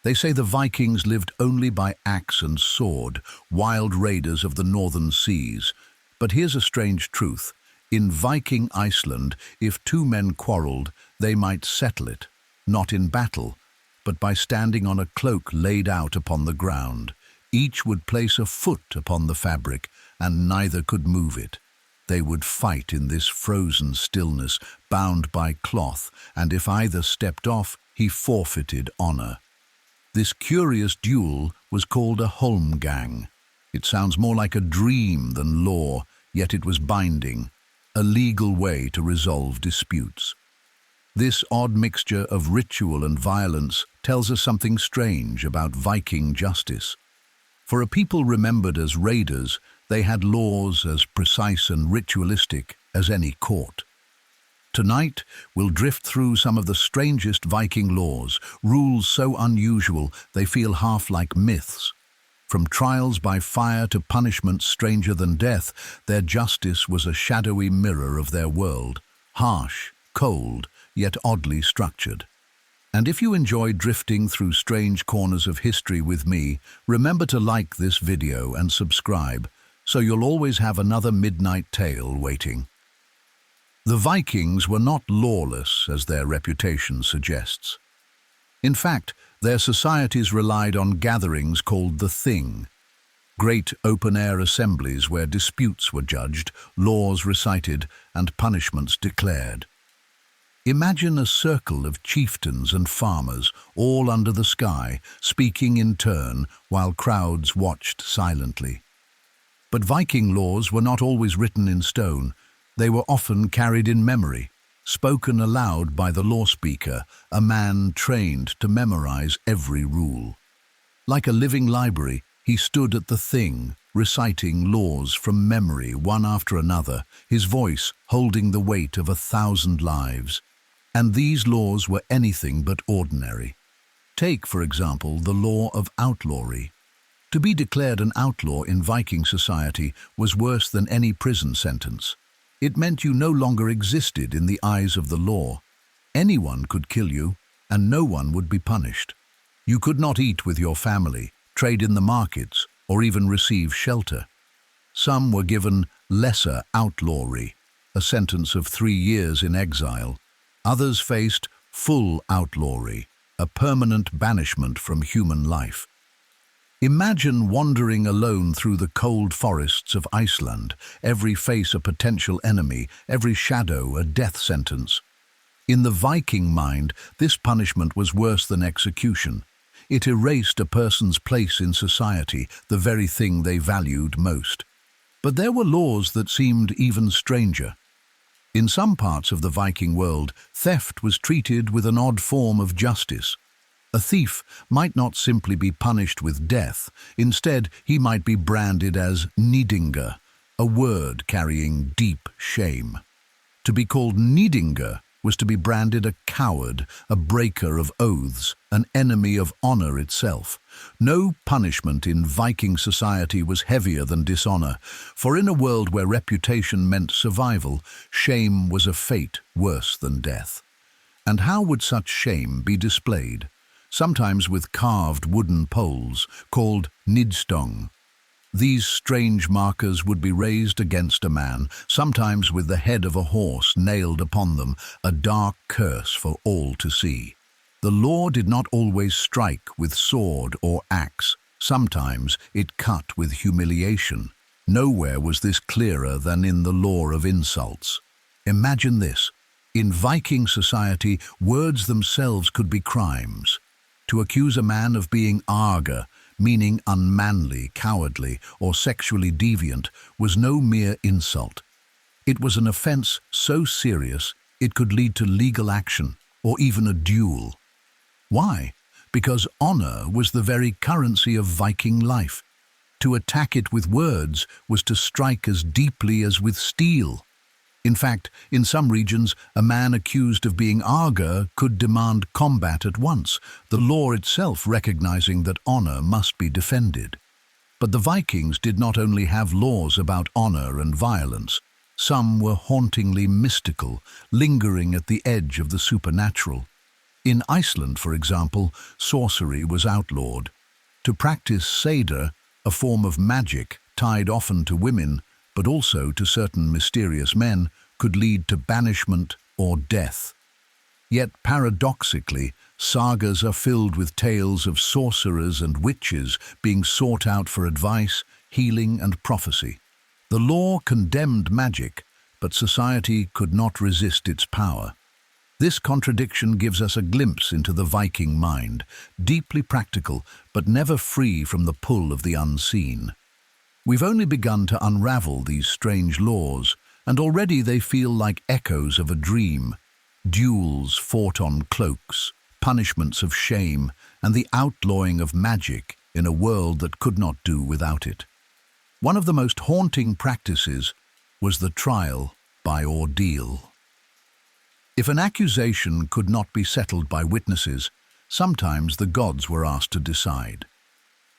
They say the Vikings lived only by axe and sword, wild raiders of the northern seas. But here's a strange truth. In Viking Iceland, if two men quarreled, they might settle it, not in battle, but by standing on a cloak laid out upon the ground. Each would place a foot upon the fabric, and neither could move it. They would fight in this frozen stillness, bound by cloth, and if either stepped off, he forfeited honor. This curious duel was called a Holmgang. It sounds more like a dream than law, yet it was binding, a legal way to resolve disputes. This odd mixture of ritual and violence tells us something strange about Viking justice. For a people remembered as raiders, they had laws as precise and ritualistic as any court. Tonight, we'll drift through some of the strangest Viking laws, rules so unusual they feel half like myths. From trials by fire to punishments stranger than death, their justice was a shadowy mirror of their world, harsh, cold, yet oddly structured. And if you enjoy drifting through strange corners of history with me, remember to like this video and subscribe, so you'll always have another midnight tale waiting. The Vikings were not lawless, as their reputation suggests. In fact, their societies relied on gatherings called the Thing, great open-air assemblies where disputes were judged, laws recited, and punishments declared. Imagine a circle of chieftains and farmers, all under the sky, speaking in turn while crowds watched silently. But Viking laws were not always written in stone. They were often carried in memory, spoken aloud by the law speaker, a man trained to memorize every rule. Like a living library, he stood at the Thing, reciting laws from memory one after another, his voice holding the weight of 1,000 lives. And these laws were anything but ordinary. Take, for example, the law of outlawry. To be declared an outlaw in Viking society was worse than any prison sentence. It meant you no longer existed in the eyes of the law. Anyone could kill you, and no one would be punished. You could not eat with your family, trade in the markets, or even receive shelter. Some were given lesser outlawry, a sentence of 3 years in exile. Others faced full outlawry, a permanent banishment from human life. Imagine wandering alone through the cold forests of Iceland, every face a potential enemy, every shadow a death sentence. In the Viking mind, this punishment was worse than execution. It erased a person's place in society, the very thing they valued most. But there were laws that seemed even stranger. In some parts of the Viking world, theft was treated with an odd form of justice. A thief might not simply be punished with death. Instead, he might be branded as Níðingr, a word carrying deep shame. To be called Níðingr was to be branded a coward, a breaker of oaths, an enemy of honor itself. No punishment in Viking society was heavier than dishonor, for in a world where reputation meant survival, shame was a fate worse than death. And how would such shame be displayed? Sometimes with carved wooden poles called nidstong. These strange markers would be raised against a man, sometimes with the head of a horse nailed upon them, a dark curse for all to see. The law did not always strike with sword or axe. Sometimes it cut with humiliation. Nowhere was this clearer than in the law of insults. Imagine this. In Viking society, words themselves could be crimes. To accuse a man of being arga, meaning unmanly, cowardly, or sexually deviant, was no mere insult. It was an offense so serious it could lead to legal action, or even a duel. Why? Because honor was the very currency of Viking life. To attack it with words was to strike as deeply as with steel. In fact, in some regions, a man accused of being arga could demand combat at once, the law itself recognizing that honor must be defended. But the Vikings did not only have laws about honor and violence. Some were hauntingly mystical, lingering at the edge of the supernatural. In Iceland, for example, sorcery was outlawed. To practice seder, a form of magic tied often to women, but also to certain mysterious men, could lead to banishment or death. Yet paradoxically, sagas are filled with tales of sorcerers and witches being sought out for advice, healing and prophecy. The law condemned magic, but society could not resist its power. This contradiction gives us a glimpse into the Viking mind, deeply practical but never free from the pull of the unseen. We've only begun to unravel these strange laws, and already they feel like echoes of a dream. Duels fought on cloaks, punishments of shame, and the outlawing of magic in a world that could not do without it. One of the most haunting practices was the trial by ordeal. If an accusation could not be settled by witnesses, sometimes the gods were asked to decide.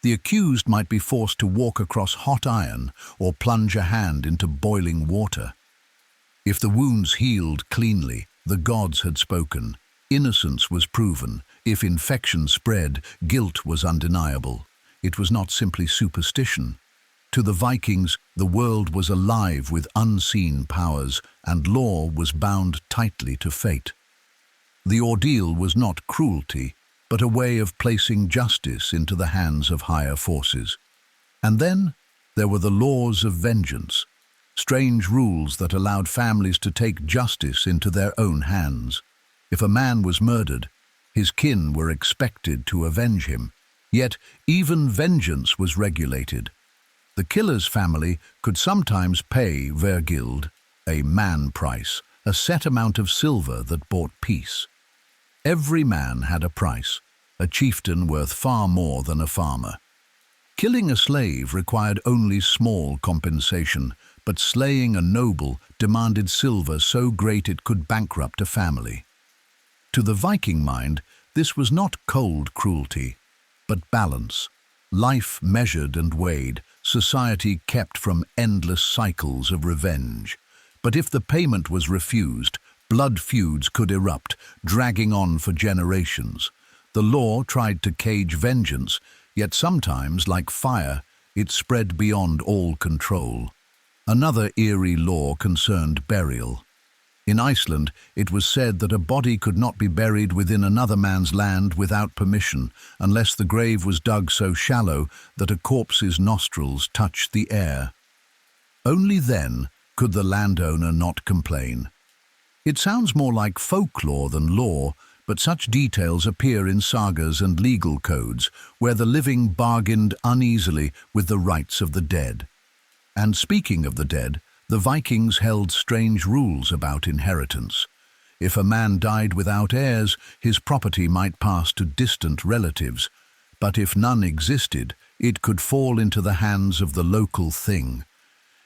The accused might be forced to walk across hot iron or plunge a hand into boiling water. If the wounds healed cleanly, the gods had spoken. Innocence was proven. If infection spread, guilt was undeniable. It was not simply superstition. To the Vikings, the world was alive with unseen powers, and law was bound tightly to fate. The ordeal was not cruelty, but a way of placing justice into the hands of higher forces. And then there were the laws of vengeance, strange rules that allowed families to take justice into their own hands. If a man was murdered, his kin were expected to avenge him. Yet even vengeance was regulated. The killer's family could sometimes pay Wergild, a man price, a set amount of silver that bought peace. Every man had a price, a chieftain worth far more than a farmer. Killing a slave required only small compensation, but slaying a noble demanded silver so great it could bankrupt a family. To the Viking mind, this was not cold cruelty, but balance. Life measured and weighed, society kept from endless cycles of revenge. But if the payment was refused, blood feuds could erupt, dragging on for generations. The law tried to cage vengeance, yet sometimes, like fire, it spread beyond all control. Another eerie law concerned burial. In Iceland, it was said that a body could not be buried within another man's land without permission, unless the grave was dug so shallow that a corpse's nostrils touched the air. Only then could the landowner not complain. It sounds more like folklore than law, but such details appear in sagas and legal codes, where the living bargained uneasily with the rights of the dead. And speaking of the dead, the Vikings held strange rules about inheritance. If a man died without heirs, his property might pass to distant relatives, but if none existed, it could fall into the hands of the local thing.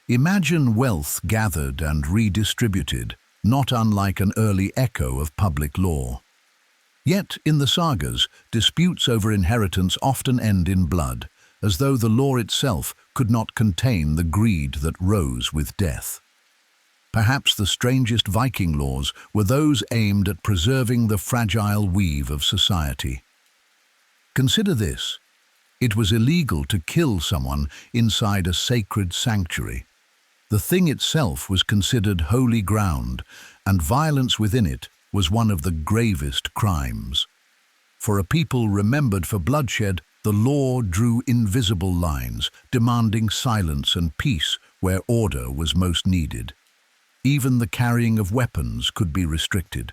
Imagine wealth gathered and redistributed, not unlike an early echo of public law. Yet, in the sagas, disputes over inheritance often end in blood, as though the law itself could not contain the greed that rose with death. Perhaps the strangest Viking laws were those aimed at preserving the fragile weave of society. Consider this. It was illegal to kill someone inside a sacred sanctuary. The thing itself was considered holy ground, and violence within it was one of the gravest crimes. For a people remembered for bloodshed, the law drew invisible lines, demanding silence and peace where order was most needed. Even the carrying of weapons could be restricted.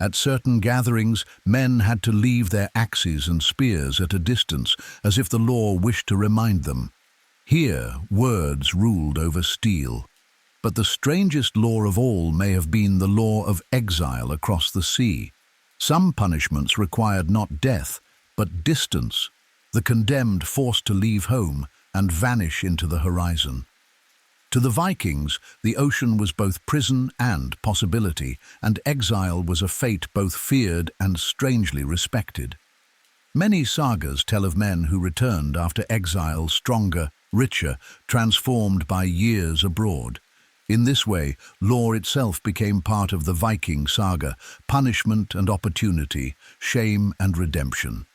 At certain gatherings, men had to leave their axes and spears at a distance, as if the law wished to remind them. Here, words ruled over steel. But the strangest law of all may have been the law of exile across the sea. Some punishments required not death, but distance, the condemned forced to leave home and vanish into the horizon. To the Vikings, the ocean was both prison and possibility, and exile was a fate both feared and strangely respected. Many sagas tell of men who returned after exile stronger, richer, transformed by years abroad. In this way, law itself became part of the Viking saga, punishment and opportunity, shame and redemption.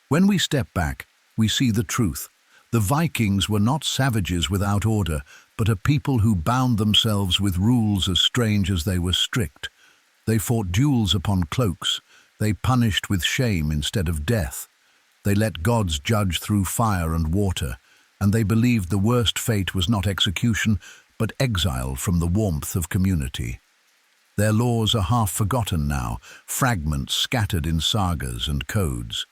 When we step back, we see the truth. The Vikings were not savages without order, but a people who bound themselves with rules as strange as they were strict. They fought duels upon cloaks. They punished with shame instead of death. They let gods judge through fire and water, and they believed the worst fate was not execution, but exile from the warmth of community. Their laws are half forgotten now, fragments scattered in sagas and codes.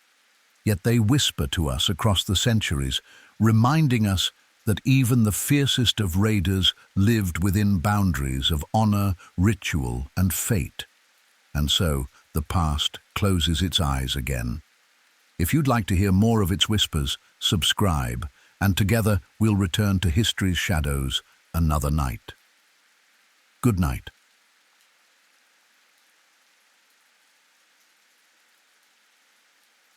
Yet they whisper to us across the centuries, reminding us that even the fiercest of raiders lived within boundaries of honor, ritual, and fate. And so, the past closes its eyes again. If you'd like to hear more of its whispers, subscribe, and together we'll return to history's shadows another night. Good night.